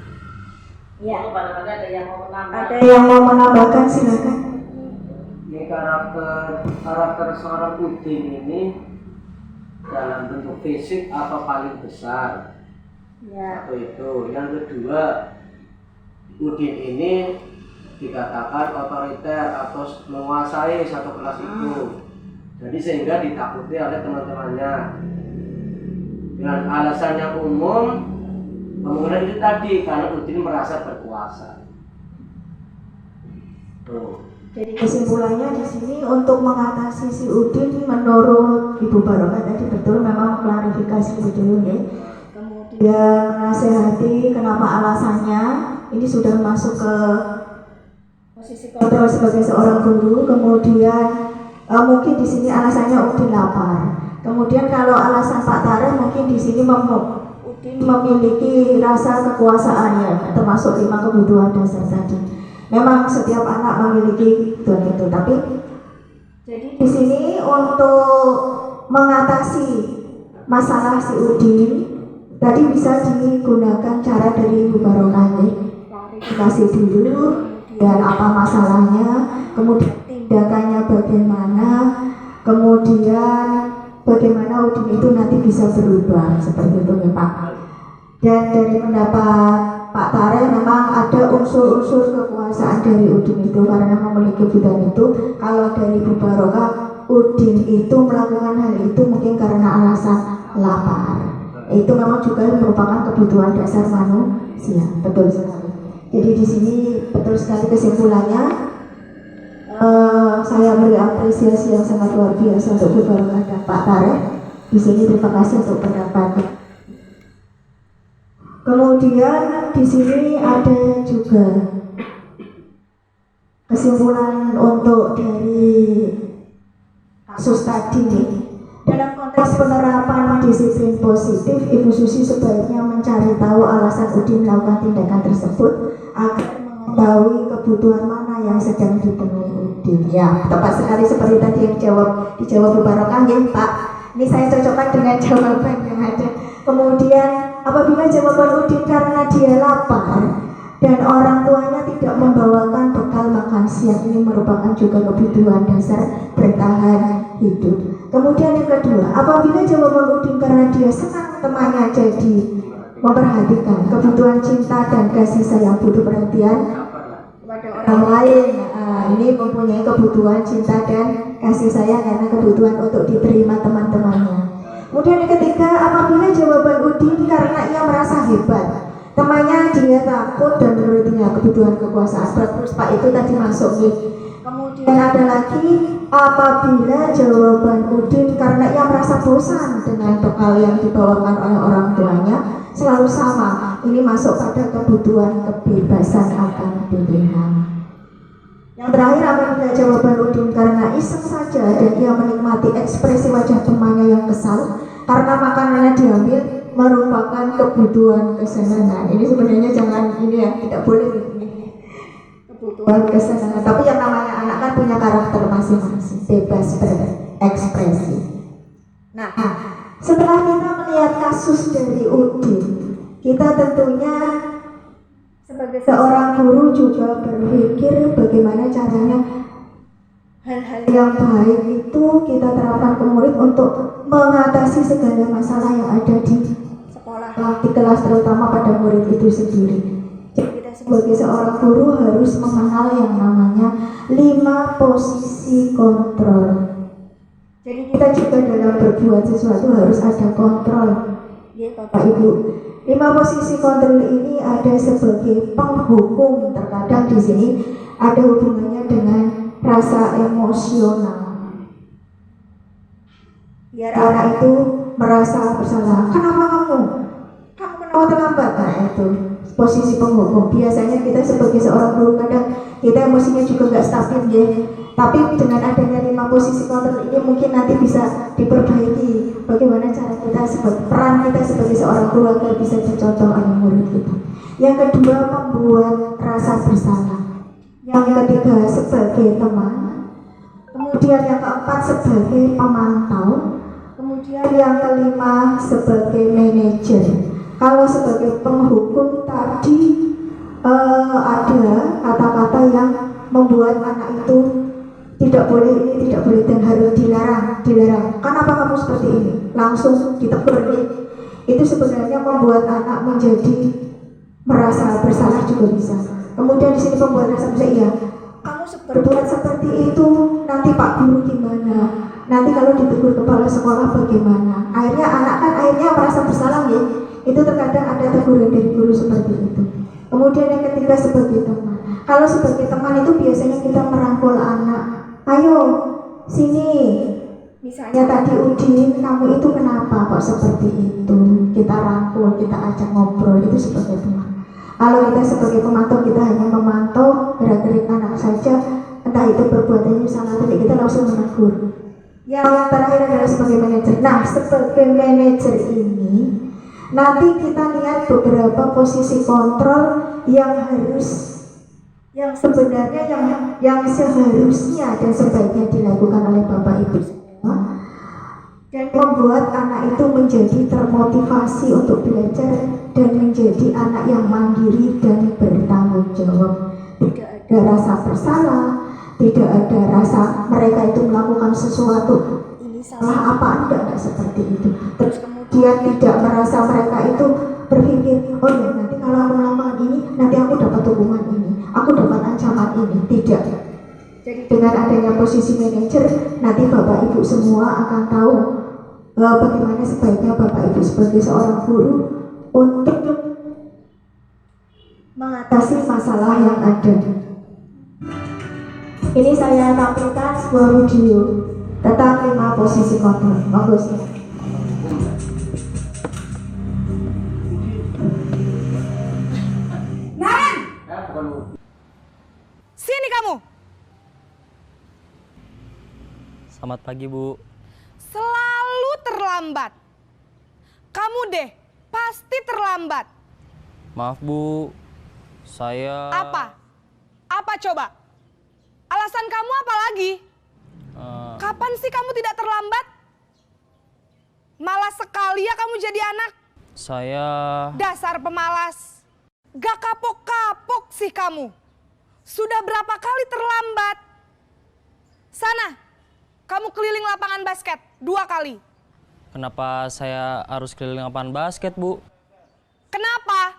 Ya. Oh, barangkali ada yang mau menambah. Ada yang mau menambahkan, silakan. Ini karakter seorang Udin ini dalam bentuk fisik apa paling besar? Ya. Satu itu. Yang kedua, Udin ini dikatakan otoriter atau menguasai satu kelas itu. Jadi sehingga ditakuti oleh teman-temannya. Dengan alasan yang umum, kemungkinan itu tadi karena Udin merasa berkuasa. Tuh. Jadi kesimpulannya di sini untuk mengatasi si Udin menurut Ibu Barokah tadi betul memang klarifikasi betul ya. Kemudian menasehati kenapa alasannya, ini sudah masuk ke posisi kontrol sebagai seorang guru. Kemudian mungkin di sini alasannya Udin lapar. Kemudian kalau alasan Pak Tareh mungkin di sini Udin memiliki rasa kekuasaan ya, termasuk 5 kebutuhan dasar tadi. Memang setiap anak memiliki kebutuhan itu, tapi jadi di sini untuk mengatasi masalah si Udin tadi bisa digunakan cara dari Ibu Barokah, klarifikasi dulu, dan apa masalahnya, kemudian tindakannya bagaimana, kemudian bagaimana Udin itu nanti bisa berubah seperti itu ya Pak. Dan dari pendapat Pak Tareh memang ada unsur-unsur kekuasaan dari Udin itu karena memiliki kebutuhan itu. Kalau dari Bu Barokah, Udin itu melakukan hal itu mungkin karena alasan lapar. Itu memang juga merupakan kebutuhan dasar manusia, betul sekali. Jadi di sini betul sekali kesimpulannya. Saya beri apresiasi yang sangat luar biasa untuk Bu Barokah dan Pak Tareh. Di sini terima kasih untuk pendapatnya. Kemudian di sini ada juga kesimpulan untuk dari kasus tadi. Dalam konteks penerapan disiplin positif, Ibu Susi sebaiknya mencari tahu alasan Udin melakukan tindakan tersebut agar mengetahui kebutuhan mana yang sedang dipenuhi Udin. Ya, tepat sekali seperti tadi yang dijawab Bu Barokah ya Pak. Ini saya cocokkan dengan jawaban yang ada. Kemudian apabila jawaban Udin karena dia lapar dan orang tuanya tidak membawakan bekal makan siang, ini merupakan juga kebutuhan dasar bertahan hidup. Kemudian yang kedua, apabila jawaban Udin karena dia senang temannya jadi memperhatikan kebutuhan cinta dan kasih sayang, butuh perhatian kepada orang lain, ini mempunyai kebutuhan cinta dan kasih sayang karena kebutuhan untuk diterima teman-temannya. Kemudian yang ketiga, apabila jawaban Udin karena ia merasa hebat, temannya dia takut dan menurutnya kebutuhan kekuasaan, terus Pak itu tadi masuk nih. Kemudian ada lagi, apabila jawaban Udin karena ia merasa bosan dengan bekal yang dibawakan oleh orang tuanya selalu sama, ini masuk pada kebutuhan kebebasan akan pilihan. Yang terakhir, apabila jawaban Udin karena iseng saja dan ia menikmati ekspresi wajah temannya yang kesal karena makanannya diambil, merupakan kebutuhan kesenangan. Ini sebenarnya jangan ini ya, tidak boleh ini kebutuhan kesenangan. Tapi yang namanya anak kan punya karakter masing-masing, bebas berekspresi. Nah, setelah kita melihat kasus dari Udin, kita tentunya sebagai Seorang guru juga berpikir bagaimana caranya hal-hal yang baik itu kita terapkan ke murid untuk mengatasi segala masalah yang ada di sekolah, di kelas, terutama pada murid itu sendiri. Jadi kita sebagai seorang guru harus mengenal yang namanya 5 posisi kontrol. Jadi kita juga dalam berbuat sesuatu harus ada kontrol, ya Bapak Ibu. 5 posisi kontrol ini ada sebagai penghukum. Terkadang di sini ada hubungannya dengan rasa emosional. Biar anak itu merasa bersalah. Kenapa kamu? Kamu kenapa terlambat? Nah itu posisi penghukum. Biasanya kita sebagai seorang guru kadang kita emosinya juga nggak stabil ya. Tapi dengan adanya 5 posisi kontrol ini mungkin nanti bisa diperbaiki bagaimana cara kita peran kita sebagai seorang guru agar bisa dicontoh oleh murid kita. Yang kedua, membuat rasa bersalah. Yang ketiga, sebagai teman. Kemudian yang keempat, sebagai pemantau. Kemudian yang kelima, sebagai manajer. Kalau sebagai penghukum tadi ada kata-kata yang membuat anak itu tidak boleh ini, tidak boleh, dan harus dilarang. Kenapa kamu seperti ini? Langsung ditegur. Itu sebenarnya membuat anak menjadi merasa bersalah juga bisa. Kemudian di sini membuat rasa bersalah, iya. Kamu berbuat seperti itu, nanti Pak Guru gimana? Nanti kalau ditegur kepala sekolah bagaimana? Akhirnya anak kan merasa bersalah ya. Itu terkadang ada teguran dari guru seperti itu. Kemudian yang ketiga, sebagai teman. Kalau sebagai teman itu biasanya kita merangkul anak. Ayo, sini. Misalnya tadi Udin, kamu itu kenapa kok seperti itu? Kita rangkul, kita ajak ngobrol, itu sebagai teman. Kalau kita sebagai pemantau, kita hanya memantau gerak-gerik anak saja, entah itu perbuatannya salah atau kita langsung menegur. Yang terakhir adalah sebagai manajer. Nah, sebagai manajer ini, nanti kita lihat beberapa posisi kontrol yang sebenarnya yang seharusnya dan sebaiknya dilakukan oleh Bapak Ibu semua, dan membuat anak itu menjadi termotivasi untuk belajar dan menjadi anak yang mandiri dan bertanggung jawab. Tidak ada rasa bersalah, tidak ada rasa mereka itu melakukan sesuatu ini salah apa enggak seperti itu. Terus kemudian tidak merasa mereka itu berpikir, oh ya nanti kalau aku melakukan ini, nanti aku dapat hukuman ini, aku dapat ancaman ini. Tidak. Jadi dengan adanya posisi manajer, nanti Bapak Ibu semua akan tahu bagaimana sebaiknya Bapak Ibu sebagai seorang guru untuk mengatasi masalah yang ada. Ini saya tampilkan sebuah video tentang 5 posisi kontrol. Bagus. Sini kamu. Selamat pagi, Bu. Selalu terlambat. Kamu deh, pasti terlambat. Maaf, Bu. Saya... Apa? Apa coba? Alasan kamu apa lagi? Kapan sih kamu tidak terlambat? Malas sekali ya kamu jadi anak. Saya... Dasar pemalas. Gak kapok-kapok sih kamu. Sudah berapa kali terlambat? Sana, kamu keliling lapangan basket 2 kali. Kenapa saya harus keliling lapangan basket, Bu? Kenapa?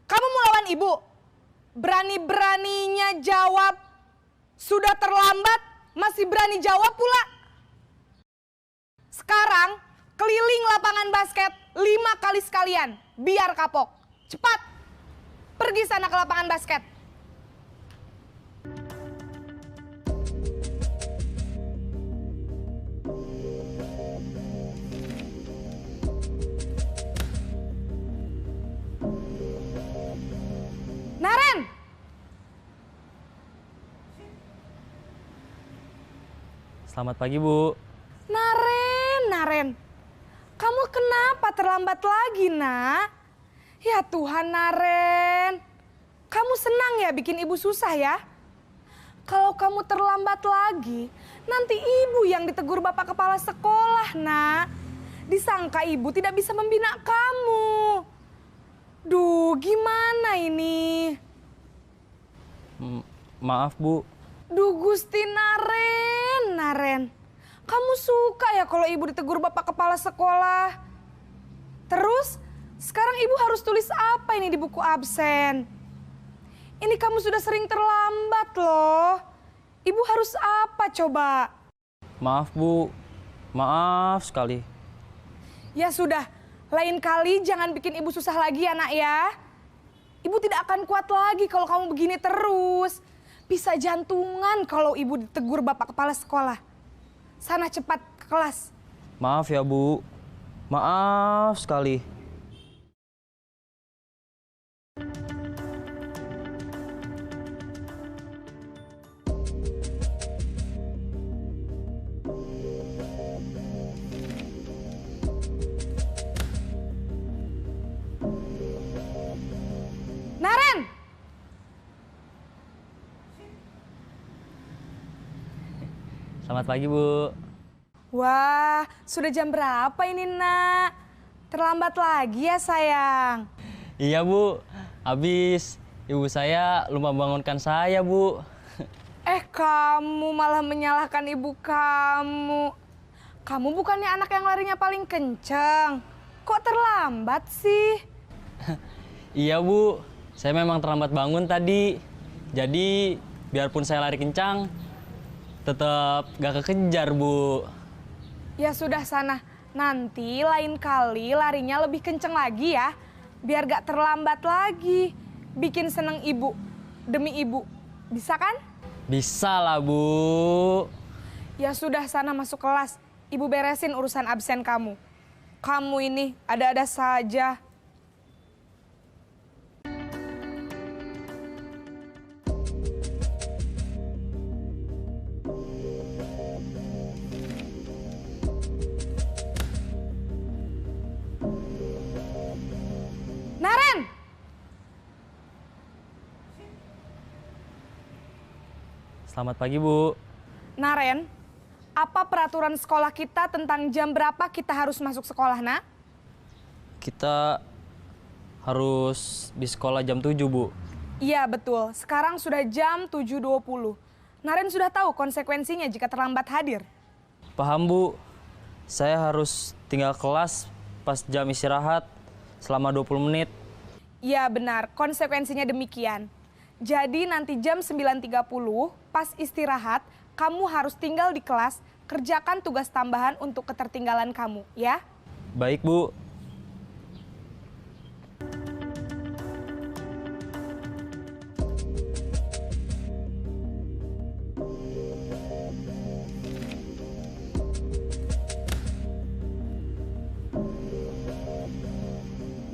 Kamu mau lawan ibu? Berani-beraninya jawab. Sudah terlambat, masih berani jawab pula. Sekarang, keliling lapangan basket 5 kali sekalian. Biar kapok. Cepat, pergi sana ke lapangan basket. Naren! Selamat pagi, Bu. Naren. Kamu kenapa terlambat lagi, Nak? Ya Tuhan, Naren. Kamu senang ya bikin ibu susah ya? Kalau kamu terlambat lagi, nanti ibu yang ditegur Bapak Kepala Sekolah, Nak. Disangka ibu tidak bisa membina kamu. Duh, gimana ini? maaf Bu. Duh Gusti Naren. Kamu suka ya kalau ibu ditegur bapak kepala sekolah? Terus, sekarang ibu harus tulis apa ini di buku absen? Ini kamu sudah sering terlambat loh. Ibu harus apa coba? Maaf Bu, maaf sekali. Ya sudah, lain kali jangan bikin ibu susah lagi ya nak ya. Ibu tidak akan kuat lagi kalau kamu begini terus. Bisa jantungan kalau ibu ditegur bapak kepala sekolah. Sana cepat ke kelas. Maaf ya Bu, maaf sekali. Naren! Selamat pagi Bu. Wah, sudah jam berapa ini nak? Terlambat lagi ya sayang? Iya Bu, habis ibu saya lupa bangunkan saya Bu. Kamu malah menyalahkan ibu kamu. Kamu bukannya anak yang larinya paling kenceng. Kok terlambat sih? Iya Bu, saya memang terlambat bangun tadi. Jadi biarpun saya lari kencang, tetap gak kekejar Bu. Ya sudah sana, nanti lain kali larinya lebih kenceng lagi ya. Biar gak terlambat lagi. Bikin seneng ibu, demi ibu. Bisa kan? Bisa lah Bu. Ya sudah sana masuk kelas. Ibu beresin urusan absen kamu. Kamu ini ada-ada saja. Naren! Selamat pagi Bu. Naren, apa peraturan sekolah kita tentang jam berapa kita harus masuk sekolah, nak? Kita harus di sekolah jam 7 Bu. Iya betul, sekarang sudah jam 7.20. Naren sudah tahu konsekuensinya jika terlambat hadir. Paham Bu, saya harus tinggal kelas pas jam istirahat selama 20 menit. Iya benar, konsekuensinya demikian. Jadi nanti jam 9.30 pas istirahat, kamu harus tinggal di kelas, kerjakan tugas tambahan untuk ketertinggalan kamu, ya? Baik Bu.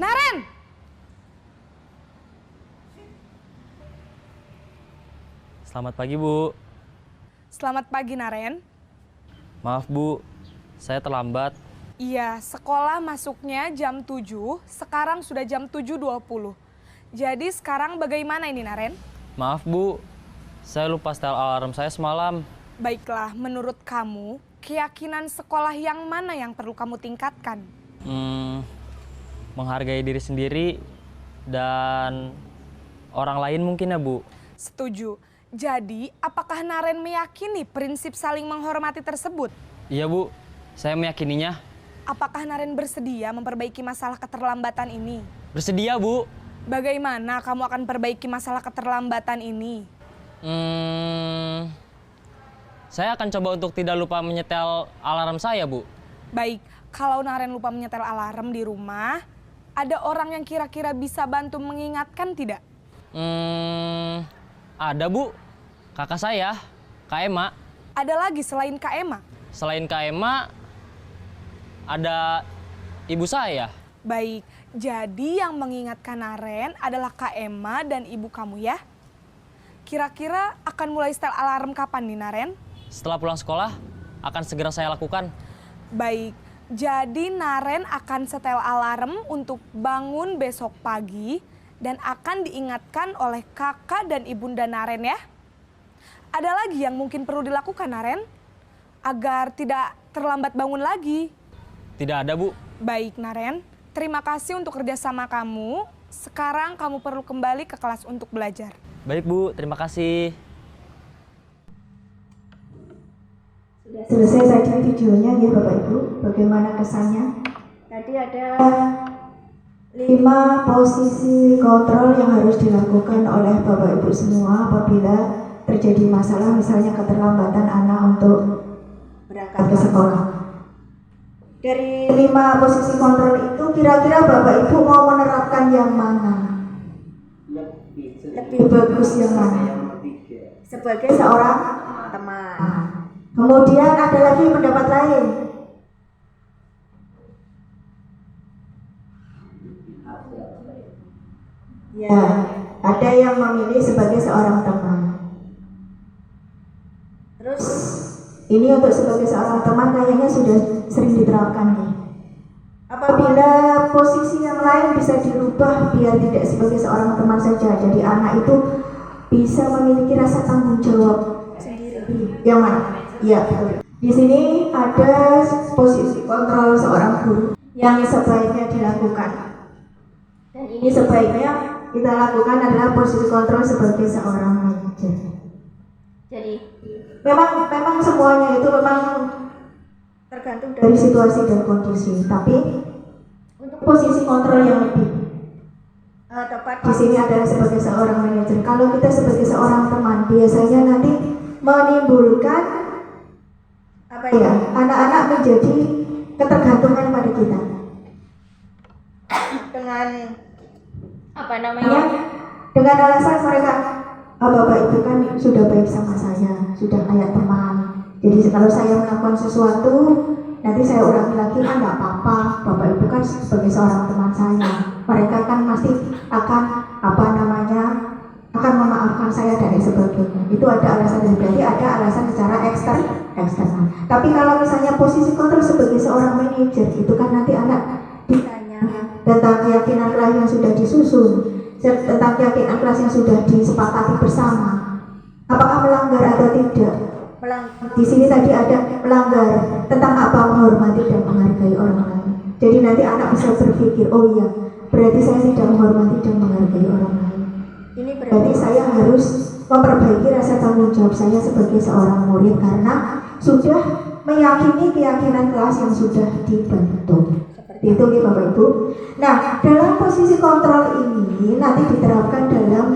Naren! Selamat pagi Bu. Selamat pagi Naren. Maaf Bu, saya terlambat. Iya, sekolah masuknya jam 7, sekarang sudah jam 7.20. Jadi sekarang bagaimana ini Naren? Maaf Bu, saya lupa setel alarm saya semalam. Baiklah, menurut kamu, keyakinan sekolah yang mana yang perlu kamu tingkatkan? Menghargai diri sendiri dan orang lain mungkin ya Bu. Setuju. Jadi, apakah Naren meyakini prinsip saling menghormati tersebut? Iya Bu, saya meyakininya. Apakah Naren bersedia memperbaiki masalah keterlambatan ini? Bersedia Bu. Bagaimana kamu akan perbaiki masalah keterlambatan ini? Saya akan coba untuk tidak lupa menyetel alarm saya Bu. Baik, kalau Naren lupa menyetel alarm di rumah, ada orang yang kira-kira bisa bantu mengingatkan tidak? Ada Bu, kakak saya, Kak Ema. Ada lagi selain Kak Ema? Selain Kak Ema, ada ibu saya. Baik, jadi yang mengingatkan Naren adalah Kak Ema dan ibu kamu ya? Kira-kira akan mulai setel alarm kapan nih Naren? Setelah pulang sekolah, akan segera saya lakukan. Baik, jadi Naren akan setel alarm untuk bangun besok pagi dan akan diingatkan oleh kakak dan ibunda Naren ya. Ada lagi yang mungkin perlu dilakukan Naren? Agar tidak terlambat bangun lagi. Tidak ada Bu. Baik Naren, terima kasih untuk kerjasama kamu. Sekarang kamu perlu kembali ke kelas untuk belajar. Baik Bu, terima kasih. Sudah selesai tadi videonya ya Bapak Ibu, bagaimana kesannya? Tadi ada 5 posisi kontrol yang harus dilakukan oleh Bapak Ibu semua apabila terjadi masalah, misalnya keterlambatan anak untuk berangkat ke sekolah. Dari 5 posisi kontrol itu kira-kira Bapak Ibu mau menerapkan yang mana? Lebih bagus yang mana? Sebagai seorang teman. Kemudian ada lagi pendapat lain. Ya, ada yang memilih sebagai seorang teman. Terus ini untuk sebagai seorang teman kayaknya sudah sering diterapkan nih. Apabila posisi yang lain bisa dirubah biar tidak sebagai seorang teman saja, jadi anak itu bisa memiliki rasa tanggung jawab sendiri. Yang mana? Ya, di sini ada posisi kontrol seorang guru yang sebaiknya dilakukan. Dan ini sebaiknya kita lakukan adalah posisi kontrol sebagai seorang manajer. Jadi memang semuanya itu memang tergantung dari situasi dan kondisi. Tapi untuk posisi kontrol yang lebih tepat di sini adalah sebagai seorang manajer. Kalau kita sebagai seorang teman biasanya nanti menimbulkan anak-anak menjadi ketergantungan pada kita dengan dengan alasan mereka, Bapak itu kan sudah baik sama saya, sudah kayak teman. Jadi kalau saya melakukan sesuatu, nanti saya ulangi lagi kan nggak apa-apa. Bapak itu kan sebagai seorang teman saya, mereka kan pasti akan akan memaafkan saya dan sebagainya. Itu ada alasan, berarti ada alasan secara eksternal. Tapi kalau misalnya posisi kontrol sebagai seorang manajer, itu kan nanti anak ditanya tentang keyakinan kelas yang sudah disusun, tentang keyakinan kelas yang sudah disepakati bersama, apakah melanggar atau tidak. Di sini tadi ada melanggar tentang apa, menghormati dan menghargai orang lain. Jadi nanti anak bisa berpikir, oh iya, berarti saya tidak menghormati dan menghargai orang lain. Ini berarti saya harus memperbaiki rasa tanggung jawab saya sebagai seorang murid karena sudah meyakini keyakinan kelas yang sudah dibentuk. Seperti itu ya Bapak Ibu. Nah, dalam posisi kontrol ini nanti diterapkan dalam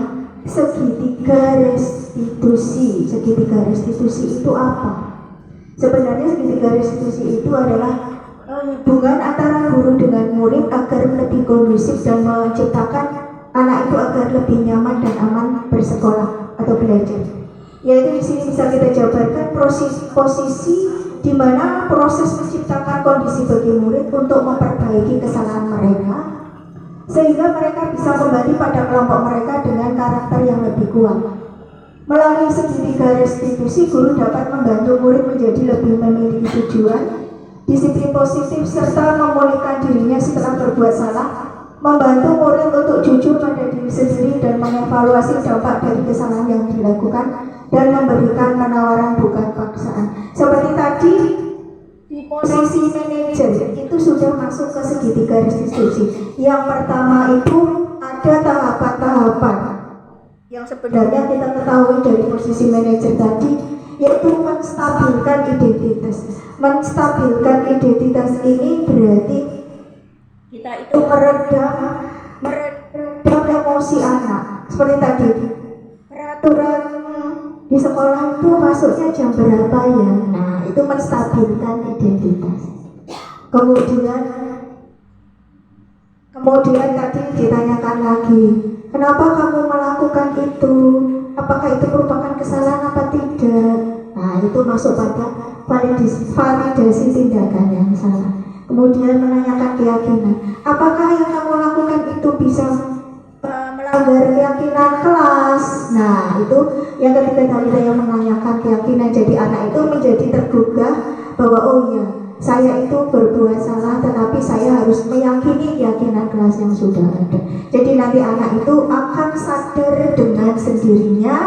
segitiga restitusi. Segitiga restitusi itu apa? Sebenarnya segitiga restitusi itu adalah hubungan antara guru dengan murid agar lebih kondusif dan menciptakan anak itu agar lebih nyaman dan aman bersekolah atau belajar. Yaitu di sini bisa kita jabarkan posisi di mana proses menciptakan kondisi bagi murid untuk memperbaiki kesalahan mereka sehingga mereka bisa kembali pada kelompok mereka dengan karakter yang lebih kuat. Melalui segitiga restitusi, guru dapat membantu murid menjadi lebih memiliki tujuan, disiplin positif, serta memulihkan dirinya setelah berbuat salah, membantu murid untuk jujur pada diri sendiri dan mengevaluasi dampak dari kesalahan yang dilakukan dan memberikan penawaran bukan paksaan. Seperti tadi di posisi manajer itu sudah masuk ke segitiga restitusi. Yang pertama itu ada tahapan-tahapan yang sebenarnya kita ketahui dari posisi manajer tadi, yaitu menstabilkan identitas. Menstabilkan identitas ini berarti kita itu meredam emosi anak. Seperti tadi, peraturan di sekolah itu masuknya jam berapa ya? Nah, itu menstabilkan identitas. Kemudian tadi ditanyakan lagi, kenapa kamu melakukan itu? Apakah itu merupakan kesalahan apa tidak? Nah, itu masuk pada validasi tindakan yang salah. Kemudian menanyakan keyakinan, apakah yang kamu lakukan itu bisa melanggar keyakinan kelas? Nah, itu yang ketiga tadi saya menanyakan keyakinan. Jadi anak itu menjadi tergugah bahwa oh iya, saya itu berbuat salah, tetapi saya harus meyakini keyakinan kelas yang sudah ada. Jadi nanti anak itu akan sadar dengan sendirinya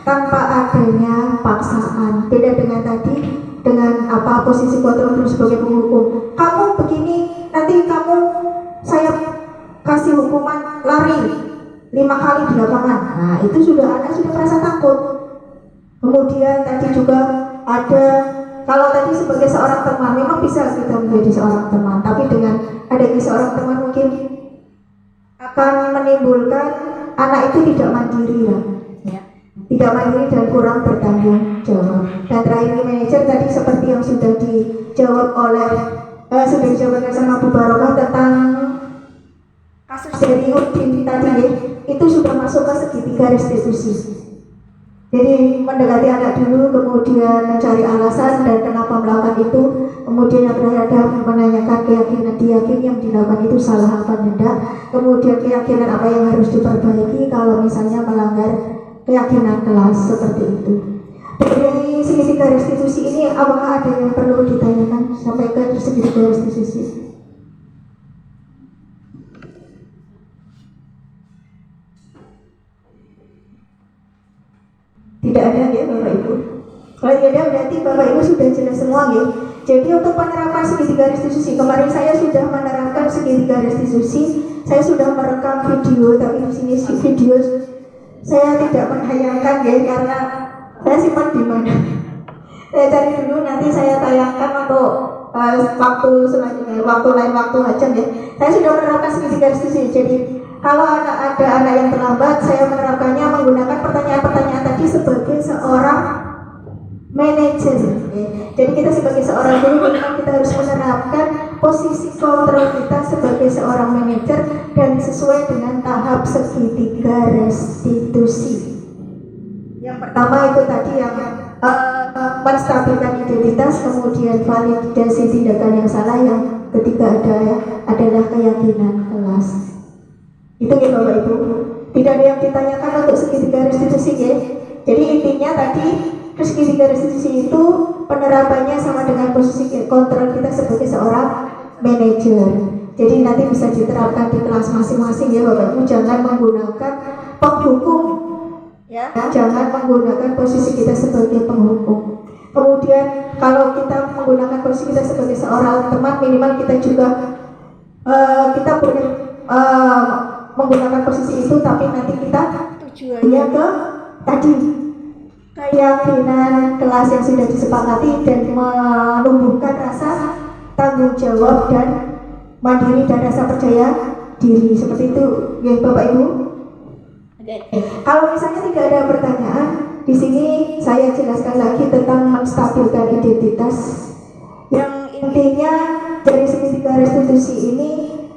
tanpa adanya paksaan. Beda dengan tadi, dengan posisi kontrol sebagai penghukum. Kamu begini, nanti saya kasih hukuman lari 5 kali di lapangan. Nah, itu anak sudah merasa takut. Kemudian tadi juga ada kalau tadi sebagai seorang teman memang bisa kita menjadi seorang teman, tapi dengan adanya seorang teman mungkin akan menimbulkan anak itu tidak mandiri lah, ya. Tidak mandiri dan kurang bertanggung jawab. Dan terakhir ini manajer tadi seperti yang sudah dijawab oleh sudah dijawabkan sama Bu Barokah tentang kasus dari Udin tadi ya, itu sudah masuk ke segitiga restitusi. Jadi mendekati anak dulu, kemudian mencari alasan dan kenapa melakukan itu, kemudian yang terakhir menanyakan keyakinan yang dilakukan itu salah apa tidak, kemudian keyakinan apa yang harus diperbaiki kalau misalnya melanggar keyakinan kelas seperti itu. Dari segitiga restitusi ini apakah ada yang perlu ditanyakan sampai ke segitiga restitusi? Tidak ada ya Bapak Ibu. Kalau tidak ada berarti Bapak Ibu sudah jelas semua ya. Jadi untuk penerapan segitiga restitusi, kemarin saya sudah menerapkan segitiga restitusi. Saya sudah merekam video, tapi di sini video saya tidak menayangkan ya karena saya simpan di mana. Saya cari dulu, nanti saya tayangkan untuk waktu selanjutnya, waktu lain waktu aja ya. Saya sudah menerapkan segitiga restitusi. Jadi kalau ada anak yang terlambat, saya menerapkannya menggunakan pertanyaan-pertanyaan tadi sebagai seorang manajer. Jadi kita sebagai seorang guru memang kita harus menerapkan posisi kontrol kita sebagai seorang manajer dan sesuai dengan tahap segitiga restitusi. Yang pertama itu tadi yang menstabilkan identitas, kemudian validasi tindakan yang salah, yang ketiga adalah keyakinan kelas. Itu ya Bapak Ibu. Tidak ada yang ditanyakan untuk segitiga restitusi ya. Jadi intinya tadi segitiga restitusi itu penerapannya sama dengan posisi kontrol kita sebagai seorang manajer. Jadi nanti bisa diterapkan di kelas masing-masing ya Bapak Ibu. Jangan menggunakan penghukum ya. Jangan menggunakan posisi kita sebagai penghukum. Kemudian kalau kita menggunakan posisi kita sebagai seorang teman, minimal kita juga kita boleh menggunakan posisi itu, tapi nanti kita tujuannya ke tadi keyakinan kelas yang sudah disepakati dan menumbuhkan rasa tanggung jawab dan mandiri dan rasa percaya diri seperti itu ya Bapak Ibu. Kalau misalnya tidak ada pertanyaan, di sini saya jelaskan lagi tentang menstabilkan identitas. Yang intinya dari segitiga restitusi ini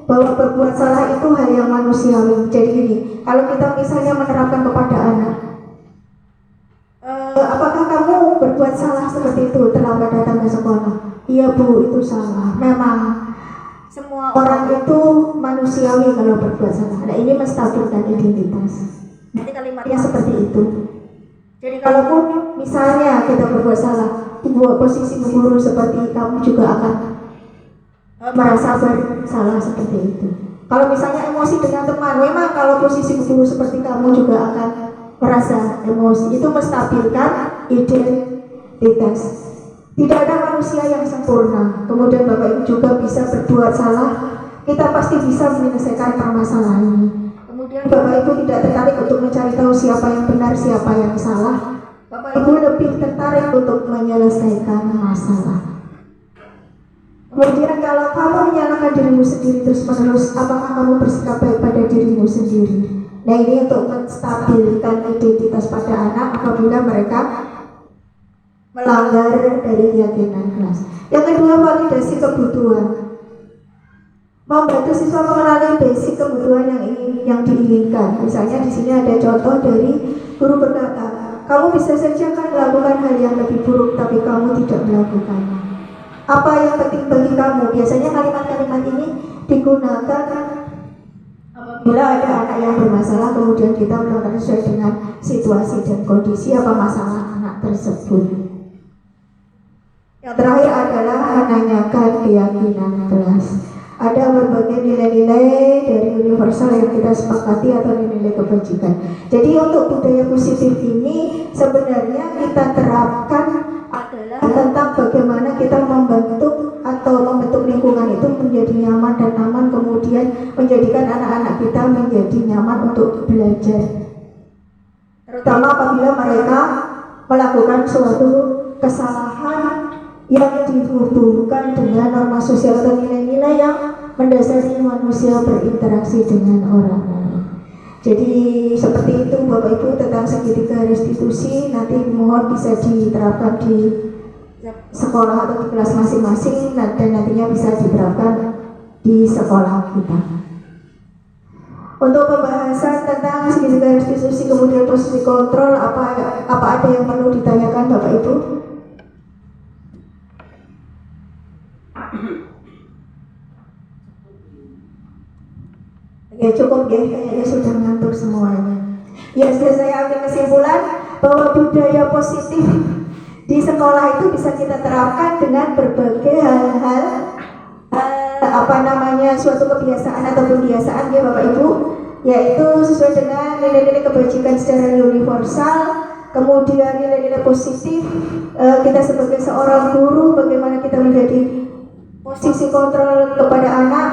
bahwa berbuat salah itu hal yang manusiawi. Jadi gini, kalau kita misalnya menerapkan kepada anak, apakah kamu berbuat salah seperti itu, terlambat datang ke sekolah? Iya Bu, itu salah. Memang semua orang itu manusiawi kalau berbuat salah. Nah ini menstabilkan identitas. Nanti kalimatnya seperti itu. Jadi kalaupun misalnya kita berbuat salah, buat posisi guru seperti kamu juga akan merasa bersalah seperti itu. Kalau misalnya emosi dengan teman, memang kalau posisi guru seperti kamu juga akan merasa emosi. Itu menstabilkan identitas. Tidak ada manusia yang sempurna. Kemudian Bapak Ibu juga bisa berbuat salah. Kita pasti bisa menyelesaikan permasalahan ini. Kemudian Bapak Ibu tidak tertarik untuk mencari tahu siapa yang benar, siapa yang salah. Bapak Ibu lebih tertarik untuk menyelesaikan masalah. Kemudian kalau kamu menyalahkan dirimu sendiri terus menerus, apakah kamu bersikap baik pada dirimu sendiri? Nah ini untuk menstabilkan identitas pada anak apabila mereka melanggar dari keyakinan kelas. Yang kedua, validasi kebutuhan. Membantu siswa mengenali basic kebutuhan yang diinginkan. Misalnya di sini ada contoh dari guru berkata, kamu bisa saja kan melakukan hal yang lebih buruk tapi kamu tidak melakukannya. Apa yang penting bagi kamu? Biasanya kalimat-kalimat ini digunakan apabila ada anak yang bermasalah, kemudian kita melakukan sesuai dengan situasi dan kondisi apa masalah anak tersebut. Yang terakhir adalah menanyakan keyakinan kelas. Ada berbagai nilai-nilai dari universal yang kita sepakati atau nilai kebajikan. Jadi untuk budaya positif ini sebenarnya kita terapkan adalah tentang bagaimana kita membentuk atau membentuk lingkungan itu menjadi nyaman dan aman, kemudian menjadikan anak-anak kita menjadi nyaman untuk belajar. Terutama apabila mereka melakukan suatu kesalahan yang dihubungkan dengan norma sosial atau nilai-nilai yang mendasari manusia berinteraksi dengan orang lain. Jadi seperti itu Bapak Ibu tentang segitiga restitusi, nanti mohon bisa diterapkan di sekolah atau di kelas masing-masing dan nantinya bisa diterapkan di sekolah kita. Untuk pembahasan tentang segitiga restitusi kemudian posisi kontrol, apa ada yang perlu ditanyakan Bapak Ibu? Ya cukup ya, kayaknya sudah ngantuk semuanya. Ya sudah saya ambil kesimpulan bahwa budaya positif di sekolah itu bisa kita terapkan dengan berbagai hal-hal suatu kebiasaan atau kebiasaan ya Bapak Ibu, yaitu sesuai dengan nilai-nilai kebajikan secara universal, kemudian nilai-nilai positif. Kita sebagai seorang guru bagaimana kita menjadi posisi kontrol kepada anak,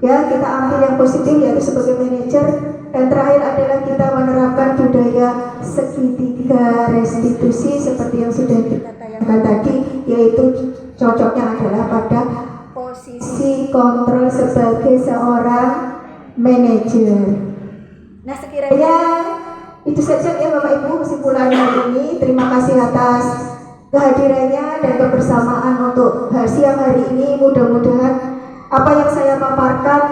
ya kita ambil yang positif yaitu sebagai manajer. Dan terakhir adalah kita menerapkan budaya segitiga restitusi seperti yang sudah kita tayangkan tadi, yaitu cocoknya adalah pada posisi kontrol sebagai seorang manajer. Nah sekiranya itu saja ya Bapak Ibu kesimpulan hari ini. Terima kasih atas kehadirannya dan kebersamaan untuk siang hari ini. Mudah-mudahan apa yang saya paparkan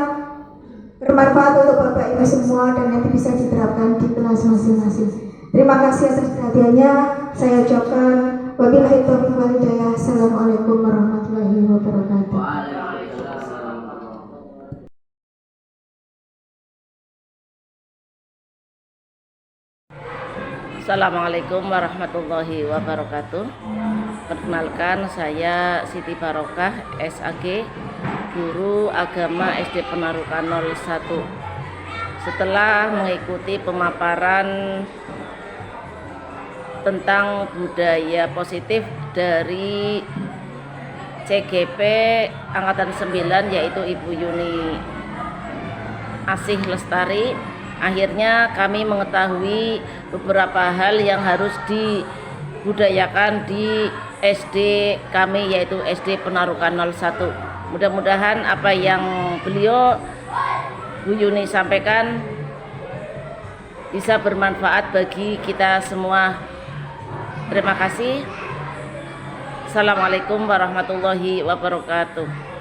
bermanfaat untuk Bapak Ibu semua dan nanti bisa diterapkan di kelas masing-masing. Terima kasih atas perhatiannya. Saya ucapkan wabillahi taufiq wal hidayah. Assalamualaikum warahmatullahi wabarakatuh. Assalamualaikum warahmatullahi wabarakatuh. Perkenalkan, saya Siti Barokah, SAG, Guru Agama SD Penarukan 01. Setelah mengikuti pemaparan tentang budaya positif dari CGP Angkatan 9 yaitu Ibu Yuni Asih Lestari, akhirnya kami mengetahui beberapa hal yang harus dibudayakan di SD kami yaitu SD Penarukan 01. Mudah-mudahan apa yang beliau Bu Yuni sampaikan bisa bermanfaat bagi kita semua. Terima kasih. Assalamualaikum warahmatullahi wabarakatuh.